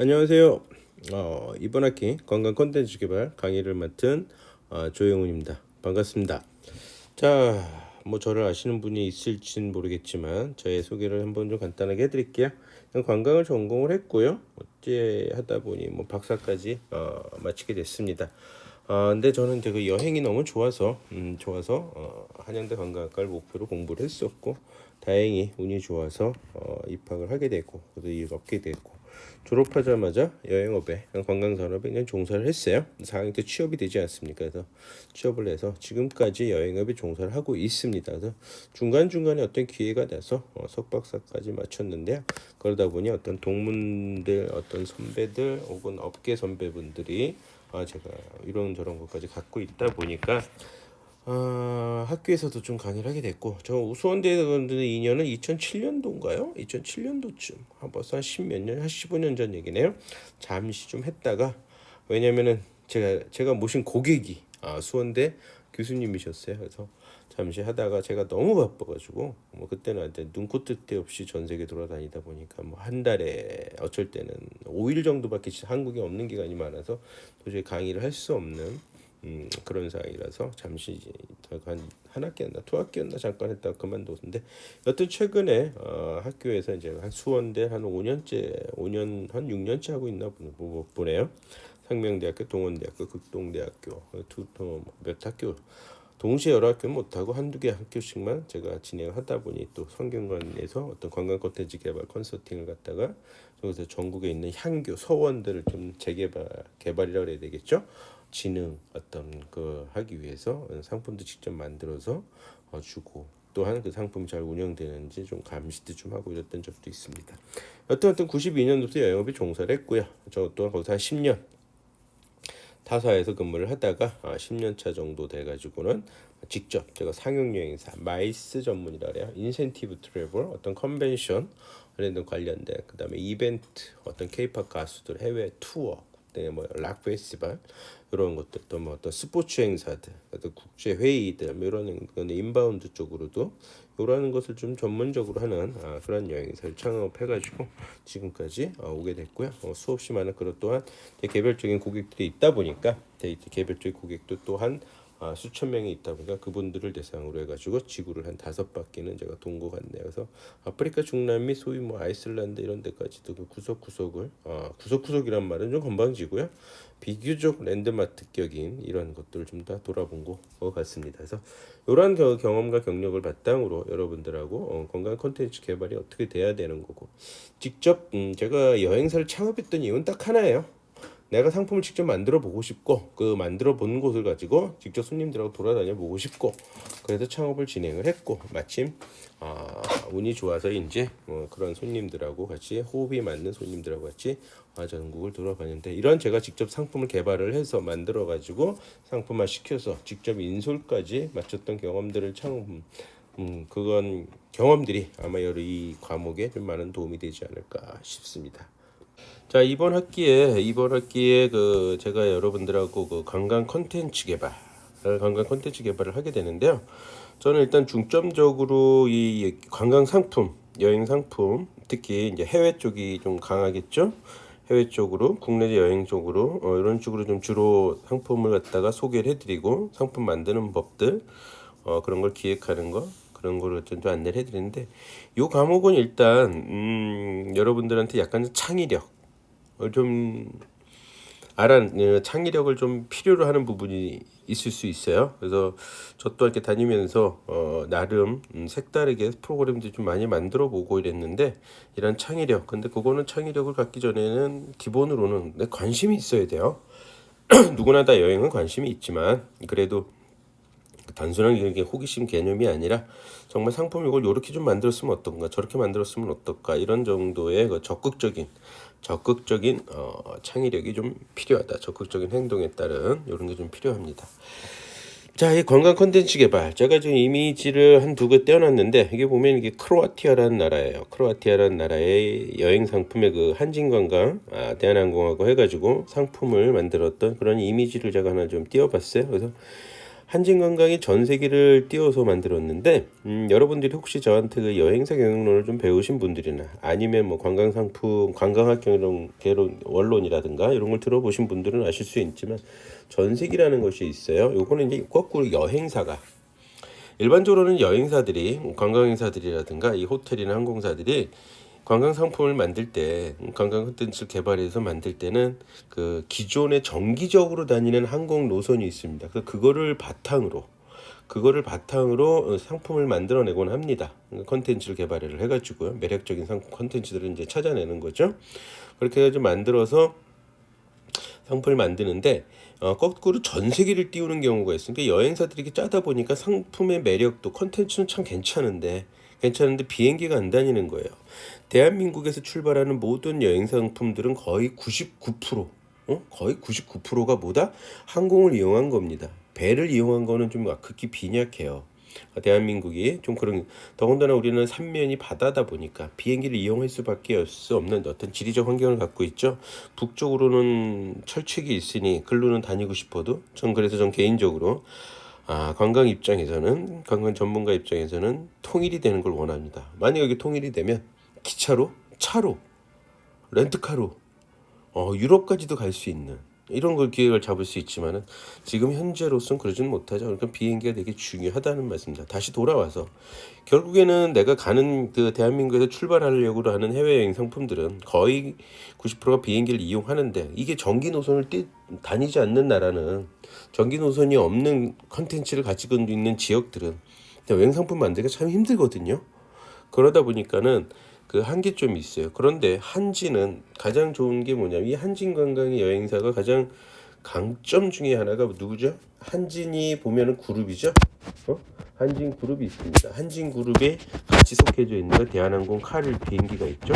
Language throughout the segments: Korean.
안녕하세요. 이번 학기 관광 콘텐츠 개발 강의를 맡은 조영훈입니다. 반갑습니다. 자, 뭐 저를 아시는 분이 있을진 모르겠지만 저의 소개를 한번 좀 간단하게 해드릴게요. 관광을 전공을 했고요. 어째 하다 보니 뭐 박사까지 마치게 됐습니다. 근데 저는 그 여행이 너무 좋아서 한양대 관광학과를 목표로 공부를 했었고 다행히 운이 좋아서 입학을 하게 되고 그래서 일 얻게 됐고 졸업하자마자 여행업에 관광산업에 그냥 종사를 했어요. 4학년 때 취업이 되지 않습니까? 그래서 취업을 해서 지금까지 여행업에 종사를 하고 있습니다. 그래서 중간중간에 어떤 기회가 돼서 석박사까지 마쳤는데요. 그러다 보니 어떤 동문들, 어떤 선배들 혹은 업계 선배분들이 제가 이런저런 것까지 갖고 있다 보니까 학교에서도 좀 강의를 하게 됐고 저 수원대에 건드는 2년은 2007년도인가요? 2007년도쯤 벌써 한 10몇 년, 한 15년 전 얘기네요. 잠시 좀 했다가 왜냐면은 제가 모신 고객이 수원대 교수님이셨어요. 그래서 잠시 하다가 제가 너무 바빠가지고 뭐 그때는 이제 눈코 뜰 데 없이 전 세계 돌아다니다 보니까 뭐 한 달에 어쩔 때는 5일 정도밖에 한국에 없는 기간이 많아서 도저히 강의를 할 수 없는 그런 상황이라서 잠시 한 학기였나 두 학기였나 잠깐 했다가 그만뒀는데 여튼 최근에 학교에서 이제 한 수원대 한 5년 한 6년째 하고 있나 보네요. 상명대학교, 동원대학교, 극동대학교 몇 학교 동시에 여러 학교는 못하고 한두 개 학교씩만 제가 진행하다 보니 또 성균관에서 어떤 관광 콘텐츠 개발 컨설팅을 갖다가 여기서 전국에 있는 향교 서원들을 좀 개발이라고 해야 되겠죠. 진흥 어떤 그 하기 위해서 상품도 직접 만들어서 주고 또한 그 상품이 잘 운영되는지 좀 감시도 좀 하고 이랬던 적도 있습니다. 여튼 92년도부터 여행업에 종사를 했고요. 저 또한 거기서 한 10년 타사에서 근무를 하다가 10년 차 정도 돼가지고는 직접 제가 상용 여행사 마이스 전문이라 그래요. 인센티브 트래블 어떤 컨벤션 관련된 그다음에 이벤트 어떤 케이팝 가수들 해외 투어 그다음에 뭐락 페스티벌 이런 것들 또 뭐 어떤 스포츠 행사들 어떤 국제 회의들 뭐 이런 인바운드 쪽으로도 이러는 것을 좀 전문적으로 하는 그런 여행사를 창업해가지고 지금까지 오게 됐고요. 수없이 많은 그런 또한 개별적인 고객들이 있다 보니까 데이트 개별적인 고객도 또한 수천 명이 있다 보니까 그분들을 대상으로 해가지고 지구를 한 5바퀴는 제가 돈 것 같네요. 그래서 아프리카, 중남미, 소위 뭐 아이슬란드 이런 데까지도 그 구석구석을 구석구석이란 말은 좀 건방지고요. 비교적 랜드마크격인 이런 것들을 좀 다 돌아본 것 같습니다. 그래서 이러한 경험과 경력을 바탕으로 여러분들하고 건강 콘텐츠 개발이 어떻게 돼야 되는 거고 직접 제가 여행사를 창업했던 이유는 딱 하나예요. 내가 상품을 직접 만들어 보고 싶고 그 만들어 본 곳을 가지고 직접 손님들하고 돌아다녀 보고 싶고 그래서 창업을 진행을 했고 마침 운이 좋아서인지 그런 손님들하고 같이 호흡이 맞는 손님들하고 같이 전국을 돌아봤는데 이런 제가 직접 상품을 개발을 해서 만들어 가지고 상품화 시켜서 직접 인솔까지 마쳤던 경험들을 그건 경험들이 아마 여러 이 과목에 좀 많은 도움이 되지 않을까 싶습니다. 자, 이번 학기에 그 제가 여러분들하고 그 관광 콘텐츠 개발을 하게 되는데요. 저는 일단 중점적으로 이 관광 상품, 여행 상품, 특히 이제 해외 쪽이 좀 강하겠죠. 해외 쪽으로, 국내 여행 쪽으로 이런 쪽으로 좀 주로 상품을 갖다가 소개를 해드리고 상품 만드는 법들 그런 걸 기획하는 거 그런 거를 좀 안내를 해드리는데 이 과목은 일단 여러분들한테 약간 창의력 좀 창의력을 좀 필요로 하는 부분이 있을 수 있어요. 그래서 저 또 이렇게 다니면서 나름 색다르게 프로그램도 좀 많이 만들어 보고 이랬는데 이런 창의력 근데 그거는 창의력을 갖기 전에는 기본으로는 내 관심이 있어야 돼요. 누구나 다 여행은 관심이 있지만 그래도 단순한 이게 호기심 개념이 아니라 정말 상품 이걸 이렇게 좀 만들었으면 어떤가 저렇게 만들었으면 어떨까 이런 정도의 그 적극적인 창의력이 좀 필요하다. 적극적인 행동에 따른 이런 게 좀 필요합니다. 자, 이 관광 콘텐츠 개발. 제가 지금 이미지를 한 두 개 떼어놨는데 이게 보면 이게 크로아티아라는 나라예요. 크로아티아라는 나라의 여행 상품의 그 한진관광, 대한항공하고 해가지고 상품을 만들었던 그런 이미지를 제가 하나 좀 띄워봤어요. 그래서 한진관광이 전 세계를 띄워서 만들었는데 여러분들이 혹시 저한테 그 여행사 경영론을 좀 배우신 분들이나 아니면 뭐 관광상품, 관광학 경영 원론이라든가 이런 걸 들어보신 분들은 아실 수 있지만 전세기라는 것이 있어요. 요거는 이제 거꾸로 여행사가 일반적으로는 여행사들이 관광행사들이라든가 이 호텔이나 항공사들이 관광 상품을 만들 때 관광 콘텐츠를 개발해서 만들 때는 그 기존에 정기적으로 다니는 항공 노선이 있습니다. 그래서 그거를 바탕으로 상품을 만들어내곤 합니다. 콘텐츠를 개발을 해가지고요. 매력적인 상품 콘텐츠들을 이제 찾아내는 거죠. 그렇게 해가지고 만들어서 상품을 만드는데 거꾸로 전 세계를 띄우는 경우가 있어요. 그러니까 여행사들이 이렇게 짜다 보니까 상품의 매력도 콘텐츠는 참 괜찮은데 비행기가 안 다니는 거예요. 대한민국에서 출발하는 모든 여행 상품들은 거의 99%, 거의 99%가 뭐다? 항공을 이용한 겁니다. 배를 이용한 거는 좀 극히 빈약해요. 대한민국이 좀 그런 더군다나 우리는 삼면이 바다다 보니까 비행기를 이용할 수밖에 없는 어떤 지리적 환경을 갖고 있죠. 북쪽으로는 철책이 있으니 글로는 다니고 싶어도 전 개인적으로 관광 전문가 입장에서는 통일이 되는 걸 원합니다. 만약 여기 통일이 되면 기차로, 차로, 렌트카로 유럽까지도 갈 수 있는 이런 걸 기획을 잡을 수 있지만은 지금 현재로서는 그러지는 못하죠. 그러니까 비행기가 되게 중요하다는 말씀입니다. 다시 돌아와서 결국에는 내가 가는 그 대한민국에서 출발하려고 하는 해외여행 상품들은 거의 90%가 비행기를 이용하는데 이게 전기 노선을 다니지 않는 나라는 전기 노선이 없는 컨텐츠를 가지고 있는 지역들은 여행 상품 만들기가 참 힘들거든요. 그러다 보니까는 그 한계점이 있어요. 그런데 한진은 가장 좋은 게 뭐냐면 이 한진관광의 여행사가 가장 강점 중에 하나가 누구죠? 한진이 보면은 그룹이죠. 한진그룹이 있습니다. 한진그룹에 같이 속해져 있는 거 대한항공 카릴 비행기가 있죠.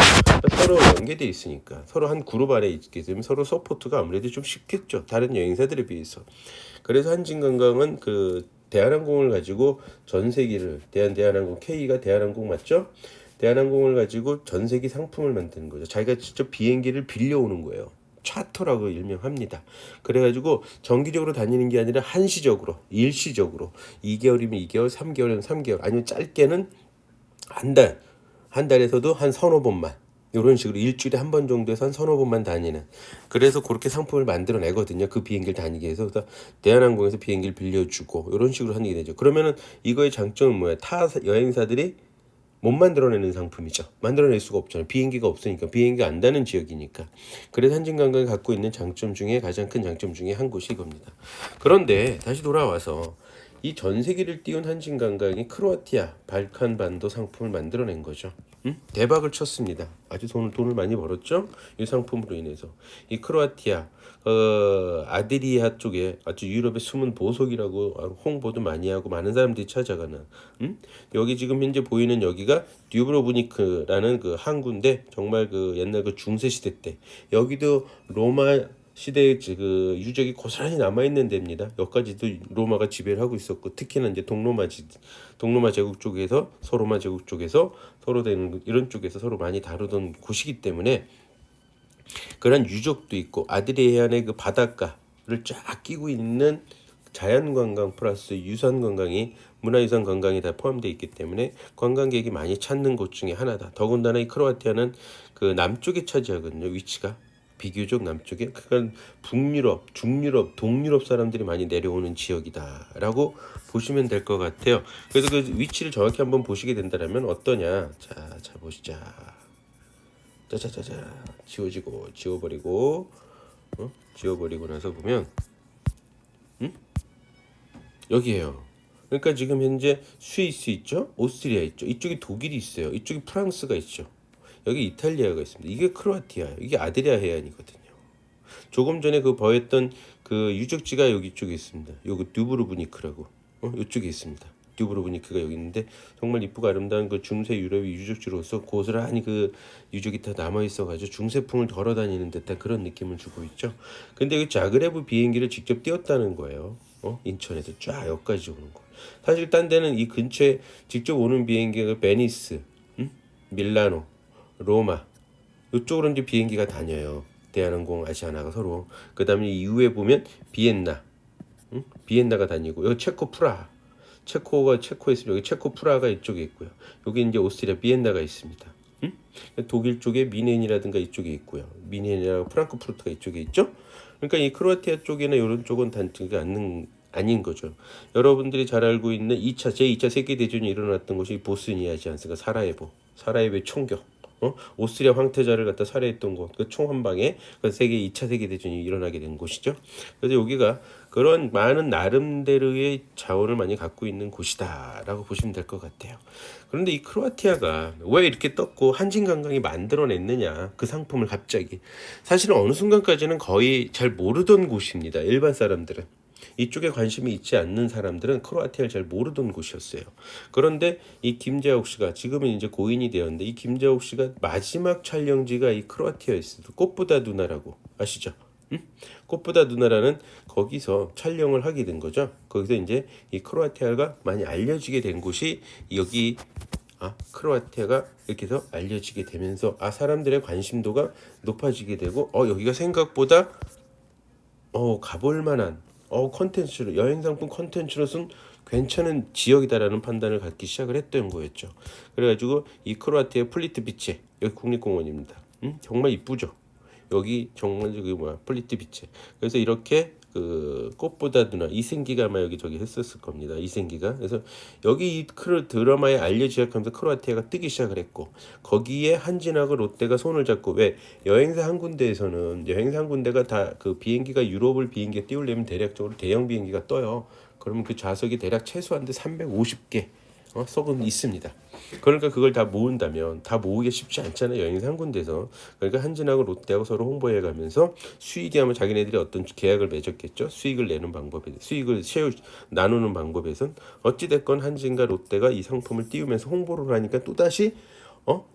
서로 연계돼 있으니까 서로 한 그룹 안에 있게 되면 서로 서포트가 아무래도 좀 쉽겠죠. 다른 여행사들에 비해서. 그래서 한진관광은 그 대한항공을 가지고 전 세계를 대한항공 K가 대한항공 맞죠? 대한항공을 가지고 전 세계 상품을 만드는 거죠. 자기가 직접 비행기를 빌려오는 거예요. 차터라고 일명합니다. 그래가지고 정기적으로 다니는 게 아니라 한시적으로, 일시적으로 2개월이면 2개월, 3개월이면 3개월, 아니면 짧게는 한 달에서도 한 서너 번만 이런 식으로 일주일에 한 번 정도에서 한 서너 번만 다니는 그래서 그렇게 상품을 만들어내거든요. 그 비행기를 다니게 해서 대한항공에서 비행기를 빌려주고 이런 식으로 하는 게 되죠. 그러면은 이거의 장점은 뭐야? 타 여행사들이 못 만들어내는 상품이죠. 만들어낼 수가 없잖아요. 비행기가 없으니까. 비행기가 안 다는 지역이니까. 그래서 한진관광이 갖고 있는 장점 중에 가장 큰 장점 중에 한 곳이 이겁니다. 그런데 다시 돌아와서 이 전 세계를 띄운 한진관광이 크로아티아 발칸반도 상품을 만들어낸 거죠. 대박을 쳤습니다. 아주 돈을 많이 벌었죠. 이 상품으로 인해서 이 크로아티아 아드리아 쪽에 아주 유럽의 숨은 보석이라고 홍보도 많이 하고 많은 사람들이 찾아가는 여기 지금 현재 보이는 여기가 듀브로브니크라는 그 항구인데 정말 그 옛날 그 중세 시대 때 여기도 로마 시대의 그 유적이 고스란히 남아있는 데입니다. 여기까지도 로마가 지배를 하고 있었고 특히나 이제 동로마 제국 쪽에서 서로마 제국 쪽에서 서로 되는 이런 쪽에서 서로 많이 다루던 곳이기 때문에 그런 유적도 있고 아드리아해안의 그 바닷가를 쫙 끼고 있는 자연관광 플러스 유산관광이 문화유산 관광이 다 포함되어 있기 때문에 관광객이 많이 찾는 곳 중에 하나다. 더군다나 이 크로아티아는 그 남쪽에 차지하거든요. 위치가 비교적 남쪽에 그러니까 북유럽, 중유럽, 동유럽 사람들이 많이 내려오는 지역이다라고 보시면 될 것 같아요. 그래서 그 위치를 정확히 한번 보시게 된다면 어떠냐? 자 보시자. 짜자자자 지워버리고 지워버리고 나서 보면 여기에요. 그러니까 지금 현재 스위스 있죠, 오스트리아 있죠, 이쪽이 독일이 있어요, 이쪽이 프랑스가 있죠, 여기 이탈리아가 있습니다. 이게 크로아티아, 이게 아드리아 해안이거든요. 조금 전에 그 보였던 그 유적지가 여기 쪽에 있습니다. 요거 듀브로브니크라고 이쪽에 있습니다. 듀브로브니크가 여기 있는데 정말 이쁘고 아름다운 그 중세 유럽의 유적지로서 고스란히 그 유적이 다 남아 있어가지고 중세풍을 걸어다니는 듯한 그런 느낌을 주고 있죠. 근데 그 자그레브 비행기를 직접 띄웠다는 거예요. 인천에서 쫙 여기까지 오는 거. 사실 딴 데는 이 근처에 직접 오는 비행기가 베니스, 밀라노, 로마 이쪽으로 이제 비행기가 다녀요. 대한항공, 아시아나가 서로. 그 다음에 이후에 보면 비엔나, 응? 비엔나가 다니고 여기 체코 프라하. 체코가 체코에 있으면 여기 체코 프라하가 이쪽에 있고요. 여기 이제 오스트리아 비엔나가 있습니다. 응? 독일 쪽에 미넨이라든가 이쪽에 있고요. 미넨이랑 프랑크푸르트가 이쪽에 있죠. 그러니까 이 크로아티아 쪽이나 이런 쪽은 단지가 아닌 거죠. 여러분들이 잘 알고 있는 제2차 세계대전이 일어났던 곳이 보스니아지 않습니까? 사라예보의 총격. 오스트리아 황태자를 갖다 살해했던 곳, 그 총 한 방에 그 2차 세계대전이 일어나게 된 곳이죠. 그래서 여기가 그런 많은 나름대로의 자원을 많이 갖고 있는 곳이다라고 보시면 될 것 같아요. 그런데 이 크로아티아가 왜 이렇게 떴고 한진관광이 만들어냈느냐, 그 상품을 갑자기. 사실은 어느 순간까지는 거의 잘 모르던 곳입니다. 일반 사람들은. 이쪽에 관심이 있지 않는 사람들은 크로아티아를 잘 모르던 곳이었어요. 그런데 이 김자옥 씨가 지금은 이제 고인이 되었는데 이 김자옥 씨가 마지막 촬영지가 이 크로아티아였어요. 꽃보다 누나라고 아시죠? 응? 꽃보다 누나라는 거기서 촬영을 하게 된 거죠. 거기서 이제 이 크로아티아가 많이 알려지게 된 곳이 여기 크로아티아가 이렇게 해서 알려지게 되면서 사람들의 관심도가 높아지게 되고 여기가 생각보다 가볼 만한 컨텐츠로 여행 상품 컨텐츠로서는 괜찮은 지역이다라는 판단을 갖기 시작을 했던 거였죠. 그래가지고 이 크로아티아 플리트 비치 여기 국립공원입니다. 정말 이쁘죠. 여기 정말 저기 플리트 비치. 그래서 이렇게 그 꽃보다 누나 이생기가 아마 여기 했었을 겁니다. 이생기가. 그래서 여기 이 드라마에 알려지기 시작하면서 크로아티아가 뜨기 시작을 했고 거기에 한진하고 롯데가 손을 잡고 왜 여행사 한 군데가 다 그 비행기가 유럽을 비행기가 띄우려면 대략적으로 대형 비행기가 떠요. 그러면 그 좌석이 대략 최소한 데 350개 썩은 있습니다. 그러니까 그걸 다 모은다면 다 모으기 쉽지 않잖아요. 여행사 한 군데서. 그러니까 한진하고 롯데하고 서로 홍보해 가면서 수익이 하면 자기네들이 어떤 계약을 맺었겠죠. 수익을 내는 방법에 수익을 나누는 방법에선 어찌됐건 한진과 롯데가 이 상품을 띄우면서 홍보를 하니까 또다시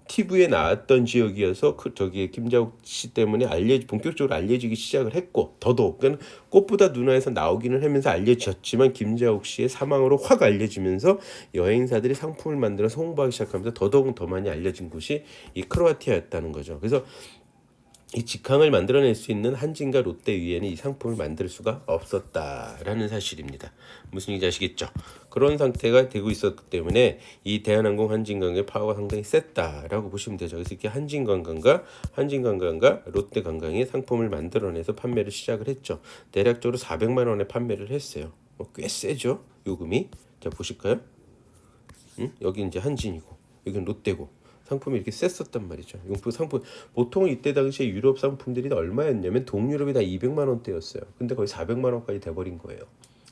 TV에 나왔던 지역이어서 저기 김자옥 씨 때문에 본격적으로 알려지기 시작을 했고 더더욱 그러니까 꽃보다 누나에서 나오기는 하면서 알려졌지만 김자옥 씨의 사망으로 확 알려지면서 여행사들이 상품을 만들어서 홍보하기 시작하면서 더더욱 더 많이 알려진 곳이 이 크로아티아였다는 거죠. 그래서 이 직항을 만들어낼 수 있는 한진과 롯데 위에는 이 상품을 만들 수가 없었다라는 사실입니다. 무슨 얘기인지 아시겠죠? 그런 상태가 되고 있었기 때문에 이 대한항공 한진관광의 파워가 상당히 셌다라고 보시면 되죠. 그래서 이렇게 한진관광과 롯데관광이 상품을 만들어내서 판매를 시작을 했죠. 대략적으로 400만 원에 판매를 했어요. 꽤 세죠? 요금이. 자 보실까요? 여기 이제 한진이고 여기는 롯데고. 상품이 이렇게 셌었단 말이죠. 용품 상품 보통 이때 당시에 유럽 상품들이 얼마였냐면 동유럽이 다 200만 원대였어요. 근데 거의 400만 원까지 돼버린 거예요.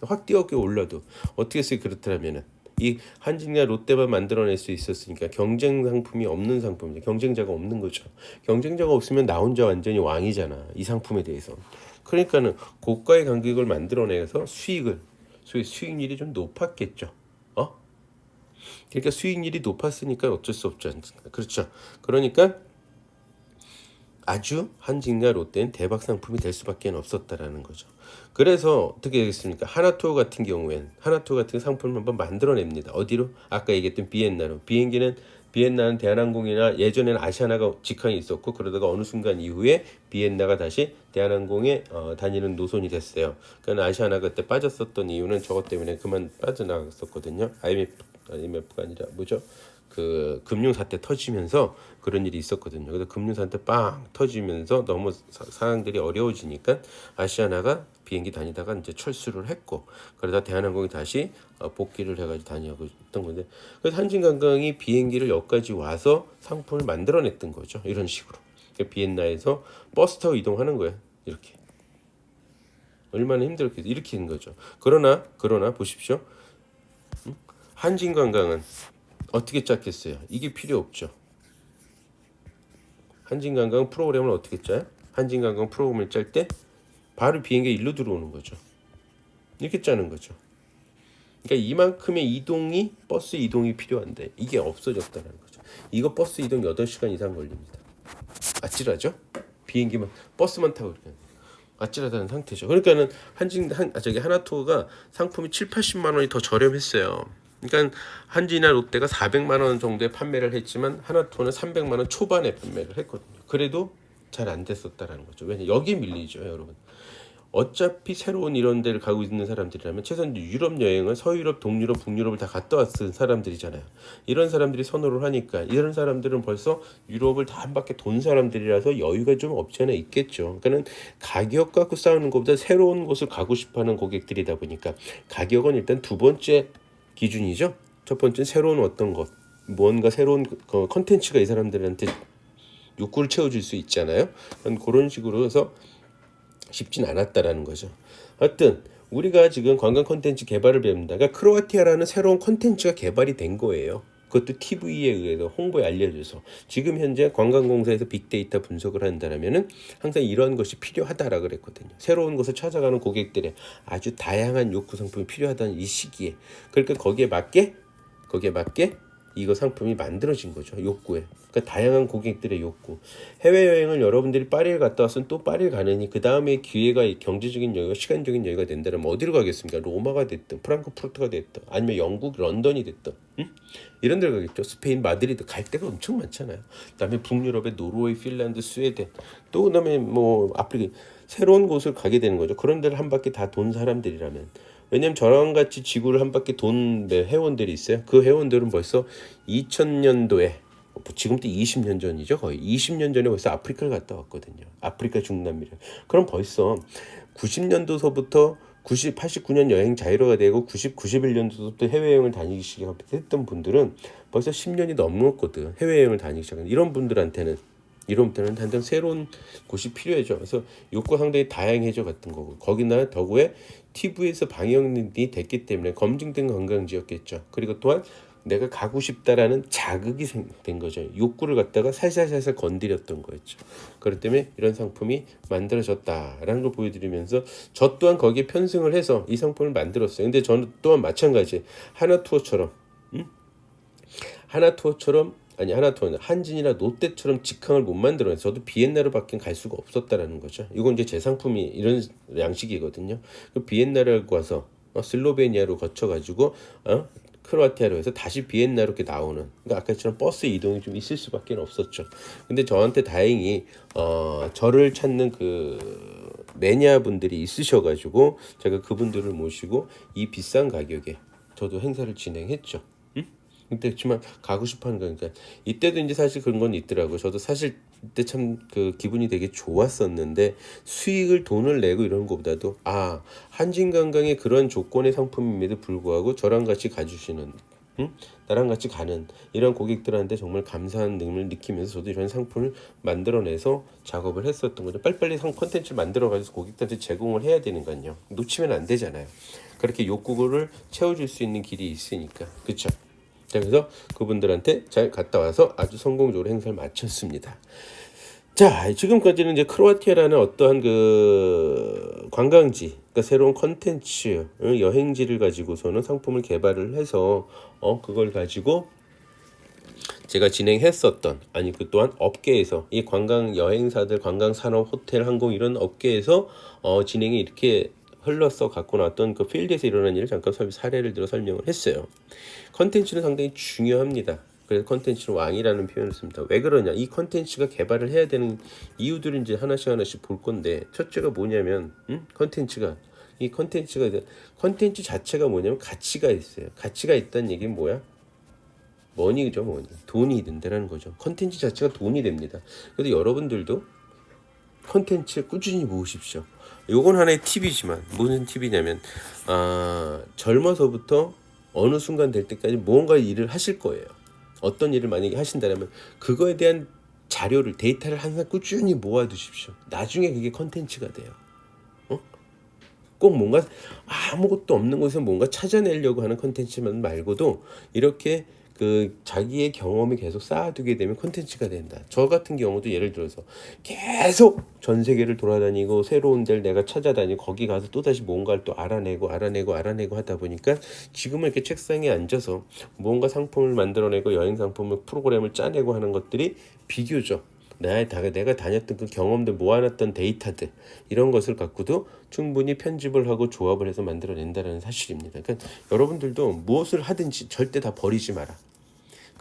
확 뛰어게 올라도 어떻게 해서 그렇더라면은 이 한진이나 롯데만 만들어낼 수 있었으니까 경쟁 상품이 없는 상품이죠. 경쟁자가 없는 거죠. 경쟁자가 없으면 나 혼자 완전히 왕이잖아. 이 상품에 대해서. 그러니까는 고가의 간격을 만들어내서 수익률이 좀 높았겠죠. 그러니까 수익률이 높았으니까 어쩔 수 없지 않습니까? 그렇죠. 그러니까 아주 한진과 롯데는 대박 상품이 될 수밖에 없었다라는 거죠. 그래서 어떻게 되겠습니까? 하나투어 같은 상품을 한번 만들어냅니다. 어디로? 아까 얘기했던 비엔나로. 비엔나는 대한항공이나 예전에는 아시아나가 직항이 있었고 그러다가 어느 순간 이후에 비엔나가 다시 대한항공에 다니는 노선이 됐어요. 그러니까 아시아나가 그때 빠졌었던 이유는 저것 때문에 그만 빠져나갔었거든요. IMF가 아니라 뭐죠? 그 금융사태 터지면서 그런 일이 있었거든요. 그래서 금융사태 빵 터지면서 너무 상황들이 어려워지니까 아시아나가 비행기 다니다가 이제 철수를 했고 그러다 대한항공이 다시 복귀를 해가지고 다니고 있던 건데 그래서 한진관광이 비행기를 여기까지 와서 상품을 만들어냈던 거죠. 이런 식으로 비엔나에서 버스 타고 이동하는 거예요. 이렇게 얼마나 힘들었겠어요. 이렇게 된 거죠. 그러나 보십시오. 한진관광은 어떻게 짰겠어요? 이게 필요 없죠. 한진관광 프로그램을 어떻게 짜요? 한진관광 프로그램을 짤 때 바로 비행기 일로 들어오는 거죠. 이렇게 짜는 거죠. 그러니까 이만큼의 버스 이동이 필요한데 이게 없어졌다는 거죠. 이거 버스 이동 8시간 이상 걸립니다. 아찔하죠? 버스만 타고 이렇게 아찔하다는 상태죠. 그러니까는 하나투어가 상품이 7-80만 원이 더 저렴했어요. 그러니까 한진이나 롯데가 400만 원 정도에 판매를 했지만 하나투어는 300만 원 초반에 판매를 했거든요. 그래도 잘 안 됐었다라는 거죠. 왜냐 여기 밀리죠, 여러분. 어차피 새로운 이런 데를 가고 있는 사람들이라면 최소한 유럽 여행을 서유럽, 동유럽, 북유럽을 다 갔다 왔은 사람들이잖아요. 이런 사람들이 선호를 하니까 이런 사람들은 벌써 유럽을 다 한 바퀴 돈 사람들이라서 여유가 좀 없지 않아 있겠죠. 그러니까는 가격 갖고 싸우는 것보다 새로운 곳을 가고 싶어하는 고객들이다 보니까 가격은 일단 두 번째 기준이죠. 첫 번째는 새로운 어떤 것, 뭔가 새로운 컨텐츠가 이 사람들한테 욕구를 채워줄 수 있잖아요. 그런 식으로 해서 쉽진 않았다라는 거죠. 하여튼 우리가 지금 관광 콘텐츠 개발을 배웁니다. 그러니까 크로아티아라는 새로운 콘텐츠가 개발이 된 거예요. 그것도 TV에 의해서 홍보에 알려줘서 지금 현재 관광공사에서 빅데이터 분석을 한다면은 항상 이런 것이 필요하다라 그랬거든요. 새로운 것을 찾아가는 고객들의 아주 다양한 욕구 상품이 필요하다는 이 시기에 그러니까 거기에 맞게 이거 상품이 만들어진 거죠. 욕구에. 그러니까 다양한 고객들의 욕구. 해외여행을 여러분들이 파리를 갔다 왔으면 또 파리를 가느니 그 다음에 기회가 경제적인 여유가 시간적인 여유가 된다면 어디로 가겠습니까? 로마가 됐든 프랑크푸르트가 됐든 아니면 영국 런던이 됐든 이런 데를 가겠죠. 스페인 마드리드 갈 데가 엄청 많잖아요. 그다음에 북유럽의 노르웨이, 핀란드, 스웨덴 또 그다음에 뭐 아프리카 새로운 곳을 가게 되는 거죠. 그런 데를 한 바퀴 다 돈 사람들이라면 왜냐면 저랑 같이 지구를 한 바퀴 돈 회원들이 있어요. 그 회원들은 벌써 2000년도에 지금부터 20년 전이죠. 거의 20년 전에 벌써 아프리카를 갔다 왔거든요. 아프리카 중남미를. 그럼 벌써 90년도서부터 89년 여행 자유로가 되고 91년도부터 해외여행을 다니기 시작했던 분들은 벌써 10년이 넘었거든. 해외여행을 다니기 시작한 이런 분들한테는 단단 새로운 곳이 필요해져. 그래서 욕구 상당히 다양해져 같은 거고 거기나 더구에 TV에서 방영이 됐기 때문에 검증된 관광지였겠죠. 그리고 또한 내가 가고 싶다라는 자극이 된 거죠. 욕구를 갖다가 살살살살 건드렸던 거였죠. 그렇기 때문에 이런 상품이 만들어졌다라는 걸 보여드리면서 저 또한 거기에 편승을 해서 이 상품을 만들었어요. 근데 저는 또한 마찬가지 하나투어처럼 한진이나 롯데처럼 직항을 못 만들어요. 저도 비엔나로밖에 갈 수가 없었다라는 거죠. 이건 이제 제 상품이 이런 양식이거든요. 그 비엔나를 가서 슬로베니아로 거쳐가지고 크로아티아로 해서 다시 비엔나로 이렇게 나오는. 그러니까 아까처럼 버스 이동이 좀 있을 수밖에 없었죠. 근데 저한테 다행히 저를 찾는 그 매니아 분들이 있으셔가지고 제가 그분들을 모시고 이 비싼 가격에 저도 행사를 진행했죠. 근데 그렇지만 가고 싶어하는 거니까 이때도 이제 사실 그런 건 있더라고요. 저도 사실 그때 참 그 기분이 되게 좋았었는데 수익을 돈을 내고 이런 것보다도 한진관광의 그런 조건의 상품임에도 불구하고 저랑 같이 가주시는 나랑 같이 가는 이런 고객들한테 정말 감사한 느낌을 느끼면서 저도 이런 상품을 만들어내서 작업을 했었던 거죠. 빨리빨리 콘텐츠를 만들어가지고 고객들한테 제공을 해야 되는 거요. 놓치면 안 되잖아요. 그렇게 욕구를 채워줄 수 있는 길이 있으니까. 그렇죠? 그래서 그분들한테 잘 갔다 와서 아주 성공적으로 행사를 마쳤습니다. 자, 지금까지는 이제 크로아티아라는 어떠한 그 관광지, 그러니까 새로운 컨텐츠, 여행지를 가지고서는 상품을 개발을 해서 그걸 가지고 제가 진행했었던 그 또한 업계에서 이 관광 여행사들, 관광 산업, 호텔, 항공 이런 업계에서 진행이 이렇게 흘러서 갖고 나왔던 그 필드에서 일어난 일을 잠깐 사례를 들어 설명을 했어요. 컨텐츠는 상당히 중요합니다. 그래서 컨텐츠는 왕이라는 표현을 씁니다. 왜 그러냐? 이 컨텐츠가 개발을 해야 되는 이유들을 이제 하나씩 볼 건데 첫째가 뭐냐면 컨텐츠 자체가 뭐냐면 가치가 있어요. 가치가 있다는 얘기는 뭐야? 머니죠, 머니. 돈이 된다는 거죠. 컨텐츠 자체가 돈이 됩니다. 그래서 여러분들도 컨텐츠 꾸준히 모으십시오. 요건 하나의 팁이지만 무슨 팁이냐면 젊어서부터 어느 순간 될 때까지 무언가 일을 하실 거예요. 어떤 일을 만약에 하신다면 그거에 대한 자료를 데이터를 항상 꾸준히 모아두십시오. 나중에 그게 컨텐츠가 돼요. 꼭 뭔가 아무것도 없는 곳에서 뭔가 찾아내려고 하는 컨텐츠만 말고도 이렇게 그 자기의 경험이 계속 쌓아두게 되면 콘텐츠가 된다. 저 같은 경우도 예를 들어서 계속 전 세계를 돌아다니고 새로운 데를 내가 찾아다니고 거기 가서 또다시 뭔가를 또 알아내고 하다 보니까 지금은 이렇게 책상에 앉아서 뭔가 상품을 만들어내고 여행 상품을 프로그램을 짜내고 하는 것들이 비교적 내가 다녔던 그 경험들 모아놨던 데이터들 이런 것을 갖고도 충분히 편집을 하고 조합을 해서 만들어낸다는 사실입니다. 그러니까 여러분들도 무엇을 하든지 절대 다 버리지 마라.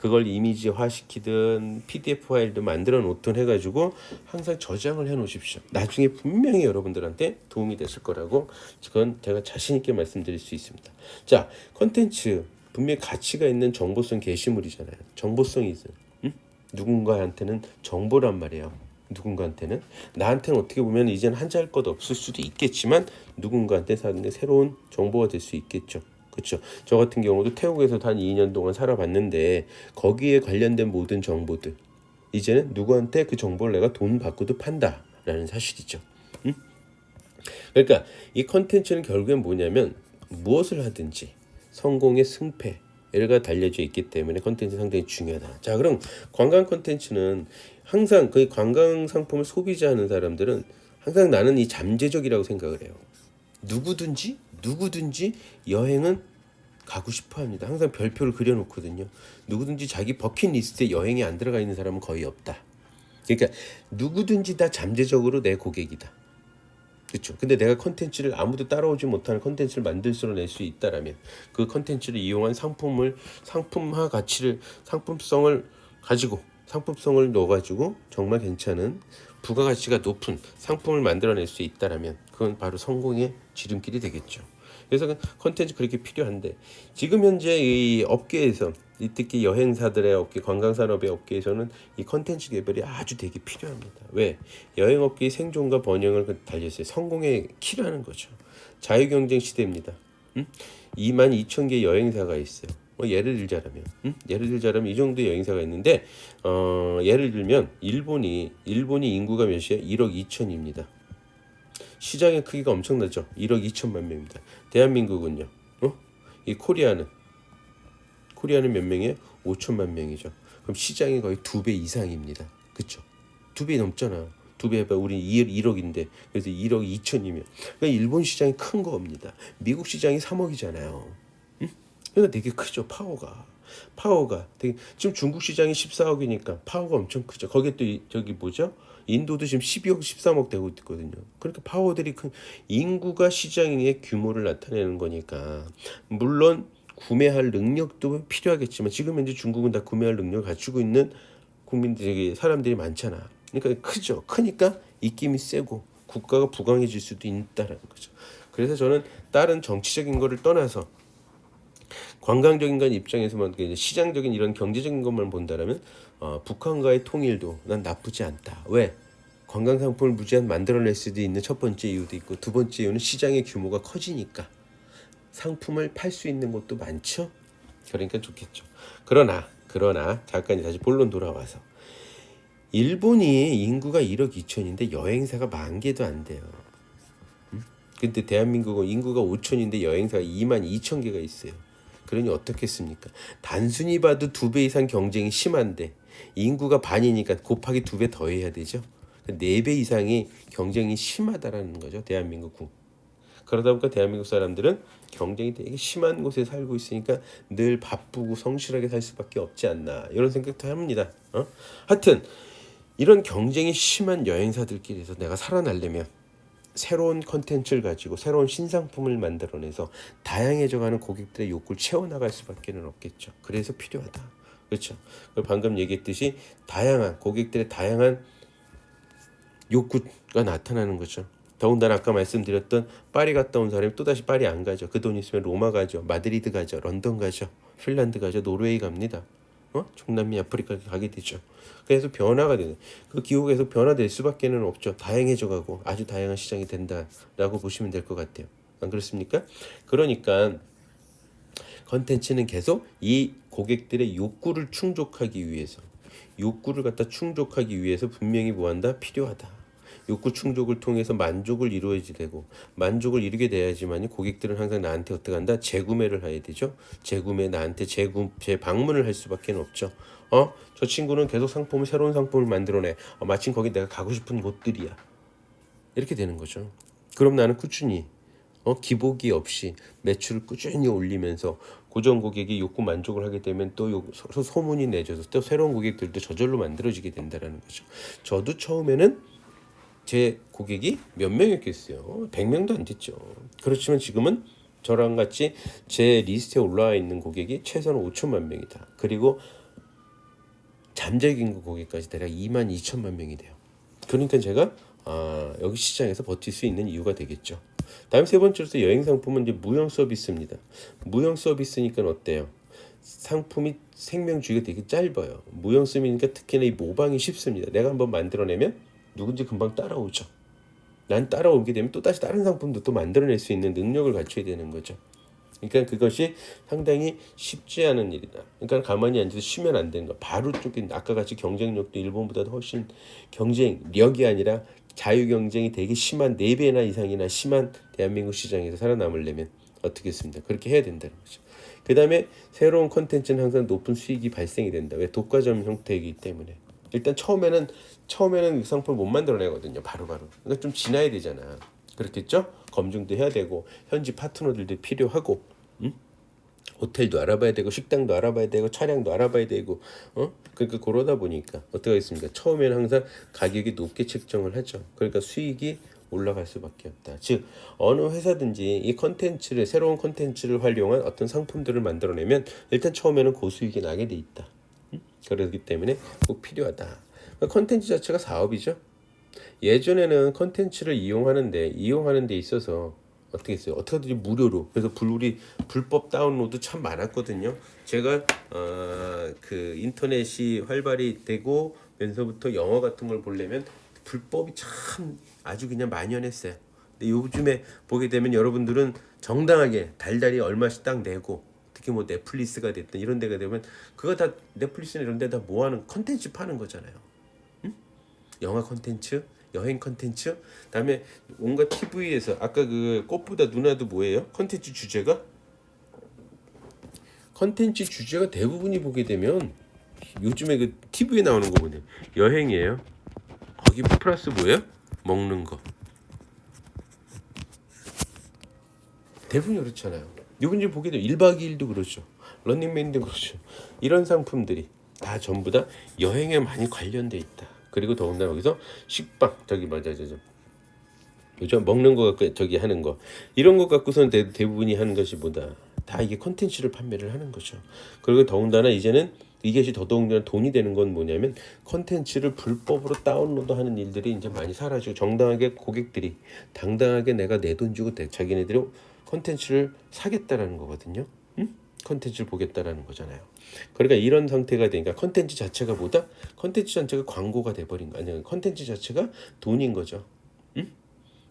그걸 이미지화 시키든 PDF 파일도 만들어 놓든 해가지고 항상 저장을 해 놓으십시오. 나중에 분명히 여러분들한테 도움이 됐을 거라고 그건 제가 자신 있게 말씀드릴 수 있습니다. 자, 컨텐츠 분명히 가치가 있는 정보성 게시물이잖아요. 정보성이 있어요. 응? 누군가한테는 정보란 말이에요. 누군가한테는 나한테는 어떻게 보면 이제는 한자할 것 없을 수도 있겠지만 누군가한테 사는 새로운 정보가 될 수 있겠죠. 그렇죠. 저 같은 경우도 태국에서 한 2년 동안 살아봤는데 거기에 관련된 모든 정보들 이제는 누구한테 그 정보를 내가 돈 받고도 판다라는 사실이죠. 응? 그러니까 이 컨텐츠는 결국엔 뭐냐면 무엇을 하든지 성공의 승패가 달려져 있기 때문에 컨텐츠 상당히 중요하다. 자, 그럼 관광 컨텐츠는 항상 그 관광 상품을 소비자하는 사람들은 항상 나는 이 잠재적이라고 생각을 해요. 누구든지 여행은 가고 싶어 합니다. 항상 별표를 그려놓거든요. 누구든지 자기 버킷리스트에 여행이 안 들어가 있는 사람은 거의 없다. 그러니까 누구든지 다 잠재적으로 내 고객이다. 그렇죠. 근데 내가 컨텐츠를 아무도 따라오지 못하는 컨텐츠를 만들어낼 수 있다라면 그 컨텐츠를 이용한 상품화 가치를 상품성을 가지고 상품성을 넣어가지고 정말 괜찮은 부가가치가 높은 상품을 만들어낼 수 있다라면 그건 바로 성공의 지름길이 되겠죠. 그래서 컨텐츠 그렇게 필요한데 지금 현재 이 업계에서 특히 여행사들의 업계, 관광산업의 업계에서는 이 컨텐츠 개발이 아주 되게 필요합니다. 왜? 여행업계의 생존과 번영을 달렸어요. 성공의 키라는 거죠. 자유경쟁 시대입니다. 22,000개 여행사가 있어요. 예를 들자면 이 정도 여행사가 있는데 예를 들면 일본이 인구가 몇이에요? 1억 2천입니다. 시장의 크기가 엄청나죠. 1억 2천만 명입니다. 대한민국은요. 이 코리아는 몇 명이에요? 5천만 명이죠. 그럼 시장이 거의 2배 이상입니다. 그렇죠? 2배 넘잖아. 2배 해봐. 우리 1억인데 그래서 1억 2천이면 그러니까 일본 시장이 큰 겁니다. 미국 시장이 3억이잖아요. 그러니까 되게 크죠. 파워가 되게 지금 중국 시장이 14억이니까 파워가 엄청 크죠. 거기에 또 저기 뭐죠? 인도도 지금 12억, 13억 되고 있거든요. 그러니까 파워들이 큰 인구가 시장의 규모를 나타내는 거니까 물론 구매할 능력도 필요하겠지만 지금 현재 중국은 다 구매할 능력을 갖추고 있는 국민들에게 사람들이 많잖아. 그러니까 크죠. 크니까 입김이 세고 국가가 부강해질 수도 있다라는 거죠. 그래서 저는 다른 정치적인 거를 떠나서 관광적인 건 입장에서만 시장적인 이런 경제적인 것만 본다라면 북한과의 통일도 난 나쁘지 않다. 왜? 관광 상품을 무제한 만들어낼 수도 있는 첫 번째 이유도 있고 두 번째 이유는 시장의 규모가 커지니까 상품을 팔 수 있는 곳도 많죠. 그러니까 좋겠죠. 그러나 잠깐 다시 본론 돌아와서 일본이 인구가 1억 2천인데 여행사가 10,000개도 안 돼요. 근데 대한민국은 인구가 5천인데 여행사가 22,000개가 있어요. 그러니 어떻겠습니까? 단순히 봐도 2배 이상 경쟁이 심한데 인구가 반이니까 곱하기 2배 더 해야 되죠. 4배 이상이 경쟁이 심하다라는 거죠. 대한민국. 그러다 보니까 대한민국 사람들은 경쟁이 되게 심한 곳에 살고 있으니까 늘 바쁘고 성실하게 살 수밖에 없지 않나 이런 생각도 합니다. 하여튼 이런 경쟁이 심한 여행사들끼리서 내가 살아나려면 새로운 컨텐츠를 가지고 새로운 신상품을 만들어내서 다양해져가는 고객들의 욕구를 채워나갈 수밖에 없겠죠. 그래서 필요하다. 그렇죠. 방금 얘기했듯이 고객들의 다양한 욕구가 나타나는 거죠. 더군다나 아까 말씀드렸던 파리 갔다 온 사람이 또다시 파리 안 가죠. 그 돈 있으면 로마 가죠. 마드리드 가죠. 런던 가죠. 핀란드 가죠. 노르웨이 갑니다. 중남미 아프리카 가게 되죠. 그래서 변화가 되는 그 기후에서 변화될 수밖에 없죠. 다양해져가고 아주 다양한 시장이 된다라고 보시면 될 것 같아요. 안 그렇습니까? 그러니까 컨텐츠는 계속 이 고객들의 욕구를 충족하기 위해서 분명히 뭐한다? 필요하다. 욕구 충족을 통해서 만족을 이루어야지 되고 만족을 이루게 돼야지만 고객들은 항상 나한테 어떻게 한다? 재구매를 해야 되죠. 재구매 나한테 재방문을 할 수밖에 없죠. 저 친구는 계속 새로운 상품을 만들어내. 마침 거기 내가 가고 싶은 곳들이야. 이렇게 되는 거죠. 그럼 나는 꾸준히 기복이 없이 매출을 꾸준히 올리면서 고정 고객이 욕구 만족을 하게 되면 또 소문이 내줘서 또 새로운 고객들도 저절로 만들어지게 된다는 거죠. 저도 처음에는 제 고객이 몇 명이었겠어요. 100명도 안 됐죠. 그렇지만 지금은 저랑 같이 제 리스트에 올라와 있는 고객이 최소한 5천만 명이다. 그리고 잠재기인구 고객까지 대략 22,000만 명이 돼요. 그러니까 제가 여기 시장에서 버틸 수 있는 이유가 되겠죠. 다음 세 번째로서 여행 상품은 이제 무형 서비스입니다. 무형 서비스니까 어때요? 상품이 생명주기가 되게 짧아요. 무형 서비스니까 특히나 이 모방이 쉽습니다. 내가 한번 만들어내면 누군지 금방 따라오죠. 난 따라오게 되면 또 다시 다른 상품도 또 만들어낼 수 있는 능력을 갖춰야 되는 거죠. 그러니까 그것이 상당히 쉽지 않은 일이다. 그러니까 가만히 앉아서 쉬면 안 되는 거. 바로 쫓긴 아까 같이 경쟁력도 일본보다 훨씬 경쟁력이 아니라 자유 경쟁이 되게 심한 4배나 이상이나 심한 대한민국 시장에서 살아남으려면 어떻게 했습니다. 그렇게 해야 된다는 거죠. 그 다음에 새로운 콘텐츠는 항상 높은 수익이 발생이 된다. 왜? 독과점 형태이기 때문에. 일단 처음에는 이 상품을 못 만들어내거든요. 바로바로. 그러니까 좀 지나야 되잖아. 그렇겠죠? 검증도 해야 되고 현지 파트너들도 필요하고, 호텔도 알아봐야 되고 식당도 알아봐야 되고 차량도 알아봐야 되고, 그러니까 그러다 보니까 어떻게 하겠습니까? 처음에는 항상 가격이 높게 책정을 하죠. 그러니까 수익이 올라갈 수밖에 없다. 즉 어느 회사든지 이 컨텐츠를 새로운 컨텐츠를 활용한 어떤 상품들을 만들어내면 일단 처음에는 고수익이 나게 돼 있다. 그렇기 때문에 꼭 필요하다. 컨텐츠 자체가 사업이죠. 예전에는 컨텐츠를 이용하는 데 있어서 어떻게 했어요? 어떻게 하든지 무료로. 그래서 우리 불법 다운로드 참 많았거든요. 제가 그 인터넷이 활발히 되고 면서부터 영어 같은 걸 보려면 불법이 참 아주 그냥 만연했어요. 근데 요즘에 보게 되면 여러분들은 정당하게 달달이 얼마씩 딱 내고, 특히 뭐 넷플릭스가 됐든 이런 데가 되면 그거 다 넷플릭스나 이런 데 다 모아놓은 컨텐츠 파는 거잖아요. 영화 컨텐츠, 여행 컨텐츠, 그다음에 온갖 TV에서 아까 그 꽃보다 누나도 뭐예요? 컨텐츠 주제가 대부분이 보게 되면 요즘에 그 TV에 나오는 거 보네. 여행이에요. 거기 플러스 뭐예요? 먹는 거. 대부분 그렇잖아요. 요즘 보게 되면 1박 2일도 그렇죠. 런닝맨도 그렇죠. 이런 상품들이 다 전부 다 여행에 많이 관련돼 있다. 그리고 더군다나 여기서 식빵 요즘 먹는 거 갖고 저기 하는 거 이런 것 갖고서는 대부분이 하는 것이 뭐다. 다 이게 콘텐츠를 판매를 하는 거죠. 그리고 더군다나 이제는 이것이 더더군다나 돈이 되는 건 뭐냐면 콘텐츠를 불법으로 다운로드하는 일들이 이제 많이 사라지고 정당하게 고객들이 당당하게 내가 내 돈 주고 자기네들이 콘텐츠를 사겠다라는 거거든요. 컨텐츠를 보겠다라는 거잖아요. 그러니까 이런 상태가 되니까 컨텐츠 자체가 광고가 돼버린 거 아니에요. 컨텐츠 자체가 돈인 거죠.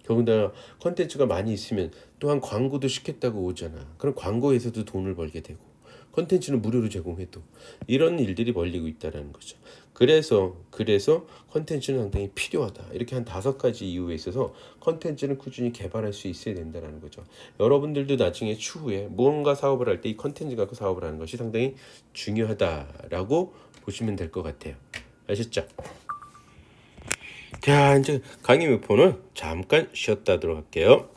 더군다나 컨텐츠가 많이 있으면 또한 광고도 시켰다고 오잖아. 그럼 광고에서도 돈을 벌게 되고 컨텐츠는 무료로 제공해도 이런 일들이 벌리고 있다는 거죠. 그래서 컨텐츠는 상당히 필요하다. 이렇게 한 5가지 이유에 있어서 컨텐츠는 꾸준히 개발할 수 있어야 된다는 거죠. 여러분들도 나중에 추후에 무언가 사업을 할 때 이 컨텐츠 갖고 사업을 하는 것이 상당히 중요하다라고 보시면 될 것 같아요. 아셨죠? 자, 이제 강의 몇 포는 잠깐 쉬었다 하도록 할게요.